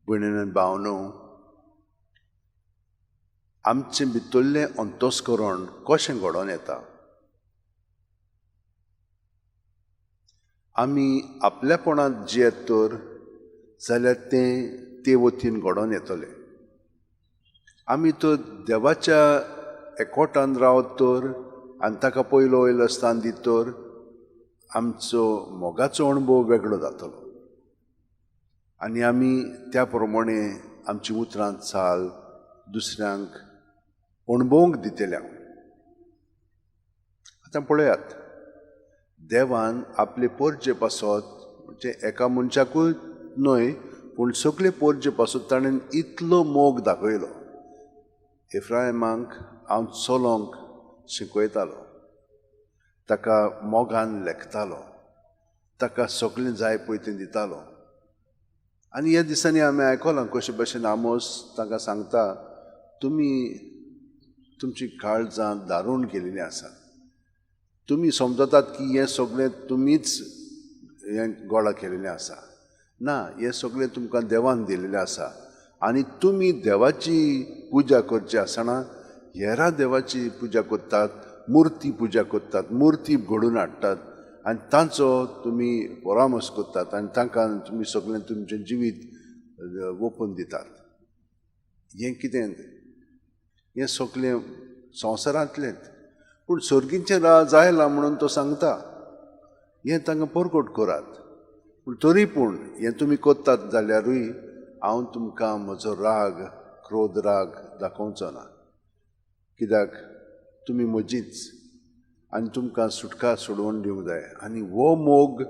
भयणीन आनी भावनो, आमचें भितरलें अंतस्करण कशें घडोवन येता. आमी आपल्यापणांत जियेत तर जाल्यार ते वतीन घडोवन येतलें. आमी तर देवाच्या एकवटान रावत तर आनी ताका पयलो वयलो स्थान दित तर आमचो मोगाचो अणभव वेगळो जातलो. आनी आमी त्या प्रमाणे आमची उतरां चाल दुसऱ्यांक अणभवूंक दितल्या. आतां पळयात, देवान आपले पोरचे पासत म्हणजे एका मनशाकूच न्हय पूण सगळे पोरचे पासत ताणें इतलो मोग दाखयलो. एफ्रायमांक हांव चलोंक शिकयतालो, ताका मोगान लेखतालो, ताका सगळें जाय पळय तें दितालो. आनी ह्या दिसांनी आमी आयकलां कशे भशेन आमोस तांकां सांगता, तुमी तुमची काळजां दारूण केलेलीं आसात. तुमी समजतात की हें सगळें तुमीच हें गोळा केलेलें आसा. ना, हें सगळें तुमकां देवान दिलेलें आसा. आनी तुमी देवाची पुजा करची आसतना हेरां देवाची पुजा करतात, मुर्ती पुजा करतात, मुर्ती घडोवन हाडटात आनी तांचो तुमी परामर्श करतात आनी तांकां तुमी सगळें तुमचें जिवीत ओपून दितात. हें कितें? हें सगळें संवसारांतलेंच. पूण सर्गीचें राज आयलां म्हणून तो सांगता हें तांकां परगट करात. पूण तरी पूण हें तुमी करतात जाल्यारूय हांव तुमकां म्हजो राग, क्रोध राग दाखोवचो ना. कित्याक तुमी म्हजीच आनी तुमकां सुटका सोडवून दिवंक जाय. आनी हो मोग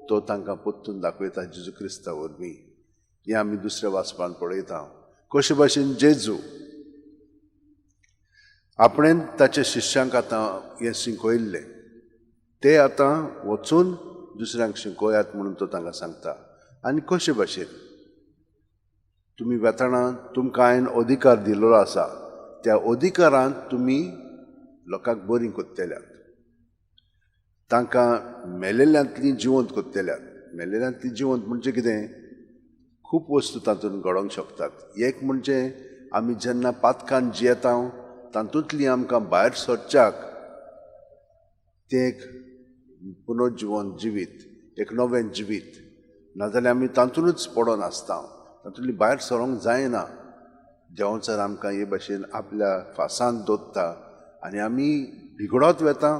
तो तांकां परतून दाखयता जेजू क्रिस्ता वरवीं. हें आमी दुसऱ्या वाचपान पळयता. कशे भाशेन जेजू आपणें ताच्या शिश्यांक आतां हें शिकयल्लें, ते आतां वचून दुसऱ्यांक शिकोयात म्हणून तो तांकां सांगता. आनी कशे भाशेन तुमी वेताळां तुमकां हांवें अधिकार दिल्लो आसा, त्या अधिकारांत तुमी लोकांक बरीं कोत्तेल्यात, तांकां मेलेल्यांतलीं जिवंत कोत्तेल्यात. मेलेल्यांतलीं जिवंत म्हणजे कितें? खूब वस्तू तातूंत घडोवंक शकतात. एक म्हणजे आमी जेन्ना पातकान जियेता तातूंतलीं आमकां भायर सरच्याक तें एक पुनर्जिवन जिवीत, एक नवें जिवीत. नाजाल्यार आमी तातूंतच पडोन आसता, तातूंतलीं भायर सरोंक जायना. देंवचार आमकां हे भाशेन आपल्या फासांत दवरता आनी आमी बिगडत वेता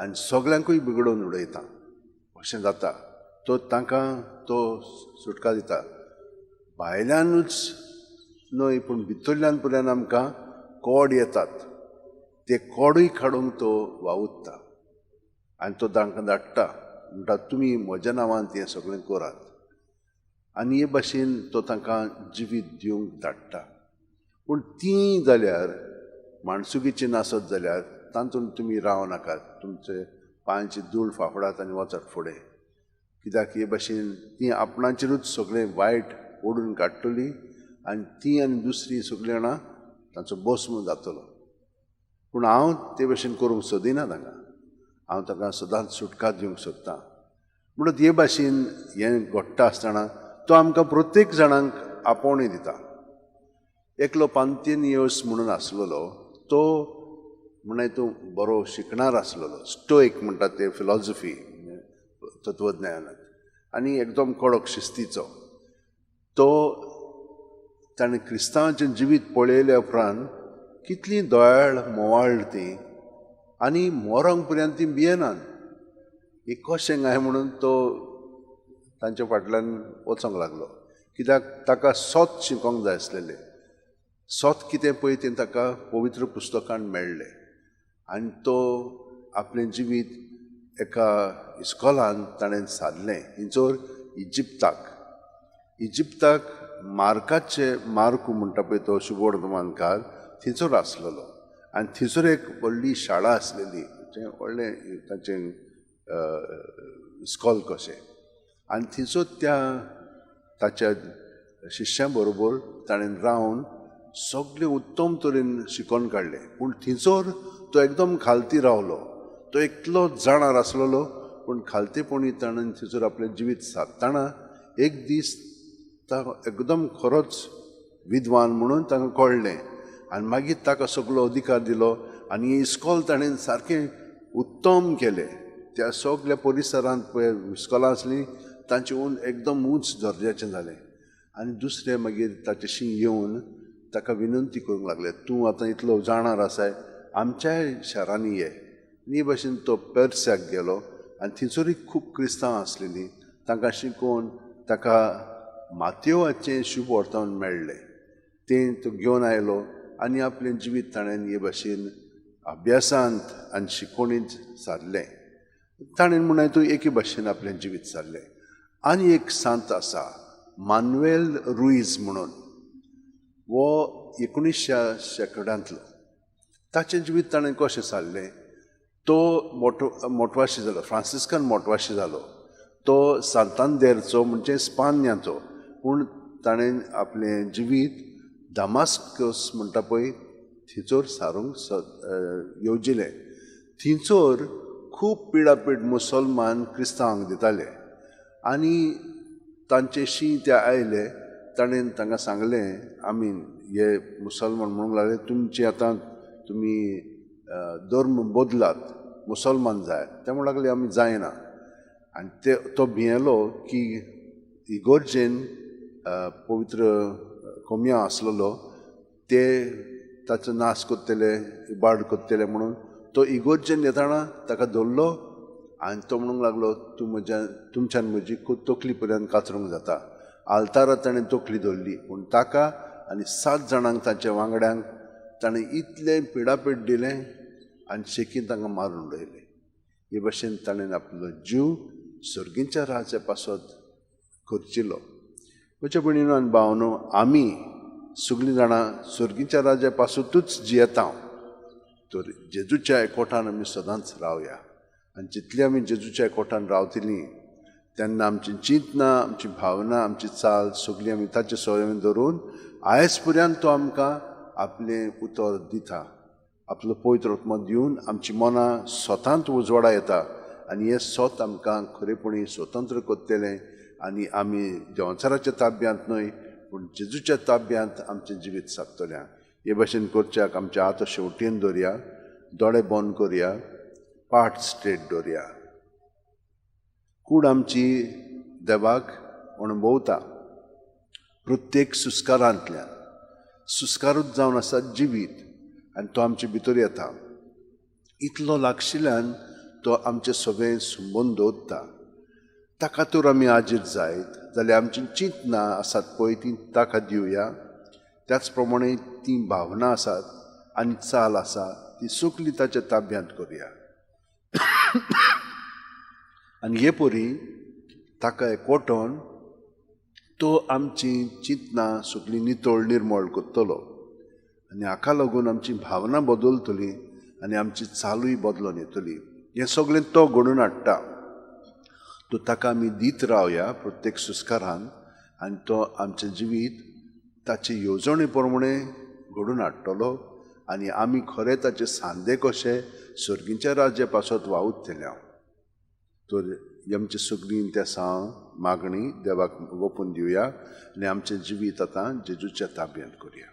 आनी सगळ्यांकूय बिगडोवन उडयता. अशें जाता. तो तांकां तो सुटका दिता. भायल्यानूच न्हय पूण भितरल्यान पर्यंत आमकां कोड येतात. ते कोडूय काडूंक तो वावुरता आनी तो तांकां धाडटा. म्हणटा तुमी म्हज्या नांवान तें सगळें करात. आनी हे भाशेन तो तांकां जिवीत दिवंक धाडटा. पूण ती जाल्यार माणसुगीची नासत जाल्यार तातूंत तुमी रावनाकात. तुमचे पांयांची धूळ फाफडात आनी वचत फुडें. कित्याक हे भाशेन ती आपणाचेरूच सगळें वायट ओडून काडटली आनी ती आनी दुसरी सगळीं जाणां तांचो भस्म जातलो. पूण हांव ते भाशेन करूंक सोदिना तांकां. हांव तांकां सदांच सुटका दिवंक सोदतां. म्हणून हे भाशेन हें घडटा आसतना तो आमकां प्रत्येक जाणांक आपोवणी दिता. एकलो पांतिनियोस म्हणून आसलेलो, तो म्हणे तूं बरो शिकणार आसलेलो. स्टोईक म्हणटात ते फिलॉसॉफी तत्वज्ञानात. आनी एकदम कडक शिस्तीचो. तो ताणें क्रिस्तांवांचें जिवीत पळयल्या उपरांत कितलीं दयाळ मोवाळ तीं आनी मरोंक पर्यंत तीं भियेनात. हें कशें काय म्हणून तो तांच्या फाटल्यान वचोंक लागलो. कित्याक ताका सोत शिकोंक जाय आसलेलें. सोत कितें पळय तें ताका पवित्र पुस्तकांत मेळ्ळें. आनी तो आपलें जिवीत एका इस्कॉलान ताणें सारलें. हिंचोर इजिप्ताक मार्कू म्हणटा पळय तो शुभवर्तमानकार थंयसर आसलेलो. आनी थंयसर एक व्हडली शाळा आसलेली, व्हडलें ताचें इस्कॉल कशें. आनी थंयसर ताच्या शिश्यां बरोबर ताणें रावन सगळें उत्तम तरेन शिकोवन काडलें. पूण थंयसर तो एकदम खालती रावलो. तो एकलो जाणार आसलेलो पूण खालतेपणी ताणें थंयसर आपलें जिवीत सारतना एक दीस ताका एकदम खरोच विद्वान म्हणून ताका कळ्ळें आनी मागीर ताका सगळो अधिकार दिलो आनी इस्कॉल ताणें सारकें उत्तम केलें. त्या सगळ्या परिसरांत पळय इस्कॉलां आसलीं तांचें एकदम उंच दर्ज्याचें जालें. आनी दुसरे मागीर ताचेशी येवन ताका विनंती करूंक लागले, तूं आतां इतलो जाणार आसाय आमच्याय शारांनी ये. हे भाशेन तो पेर्साक गेलो आनी थंयसरूय खूब क्रिस्तांव आसलेलीं. तांकां शिकोवन ताका मातयेवाचें शुभ वर्तमान मेळ्ळें. तें तो घेवन आयलो आनी आपलें जिवीत ताणें हे भाशेन अभ्यासांत आनी शिकवणींत सारलें. ताणें म्हूण हातूंत एके भाशेन आपलें जिवीत सारलें. आनी एक सांत आसा मानुएल रुईज म्हणून, वो 1900 शेकड्यांतलो. ताचें जिवीत ताणें कशें सारलें. तो मोटवाशी जालो, फ्रांसिस्कान मोटवाशी जालो. तो सांतांदेरचो म्हणजे स्पान्याचो, पूण ताणें आपलें जिवीत दामास्कस म्हणटा पळय थंयसर सारूंक येवजिलें. थंयसर खूब पिडापीड मुसलमान क्रिस्तांवांक दिताले आनी तांचेशी ते आयले. ताणें तांकां सांगलें, आमी हे मुसलमान म्हणूंक लागले, तुमचे आतां तुमी धर्म बदलात, मुसलमान जाय. ते म्हणूंक लागले आमी जायना. आनी तो भियेलो की इगोर्जेन पवित्र कोमया आसलेलो ते ताचो नाश कोत्तले, इबाड कोत्तले म्हणून तो इगोर्जेन येताना ताका धरलो आनी तो म्हणूंक लागलो, तुमच्यान म्हजी तकली पर्यंत कातरूंक जाता. आल्तारांत ताणें तकली धरली, पूण ताका आनी 7 जाणांक तांच्या वांगड्यांक ताणें इतलें पिडापीड दिलें आनी शेकीन तांकां मारून उडयलें. हे भाशेन ताणें आपलो जीव सर्गीच्या राज्या पासत करचिलो. म्हज्या भयणीनो आनी भावनो, आमी सगळीं जाणां सर्गीच्या राज्या पासूनच जियेता. तर जेजूच्या एकवटान आमी सदांच रावया. आनी जितली आमी जेजूच्या एकवटान रावतलीं तेन्ना आमची चिंतना, आमची भावना, आमची चाल सगळी आमी ताचे सवयेन धरून आयज पर्यंत तो आमकां आपलें उतर दिता. आपलो पवित्र आत्मा दिवन आमची मनां स्वतांत उजवाडा येता आनी हें स्वत आमकां खरेपणी स्वतंत्र कोत्तेलें आनी आमी देंवचाराच्या ताब्यांत न्हय पूण जेजूच्या ताब्यांत आमचें जिवीत सागतलें. हे भाशेन करच्याक आमचे हात शेवटेन दवरया, दोळे बंद करया, पाट स्ट्रेट दवरया. कूड आमची देवाक अणभवता. प्रत्येक सुस्कारांतल्यान सुस्कारूच जावन आसा जिवीत आनी तो आमचे भितर येता. इतलो लागशिल्ल्यान तो आमचे सगळें संबंद दवरता. ताका तर आमी हाजीर जायत जाल्यार आमची चिंतना आसात पळय ती ताका दिवया. त्याच प्रमाणे ती भावना आसात आनी चाल आसा ती सगळी ताच्या ताब्यांत करुया. आनी हे परी ताका एकवटोन तो आमची चिंतना सगळी नितळ निर्मळ करतलो आनी हाका लागून आमची भावना बदलतली आनी आमची चालूय बदलून येतली. हें सगळें तो घडोवन हाडटा. तो ताका आमी दीत रावया प्रत्येक सुस्कारान आनी तो आमचें जिवीत ताचे येवजणे प्रमाणे घडोवन हाडटलो आनी आमी खरें ताचे सांदे कशे सर्गीच्या राज्या पासत वावुरतल्या. तर आमचे सगळीं त्या मागणी देवाक ओपून दिवया आनी आमचें जिवीत आतां जेजूच्या ताब्यांत करुया.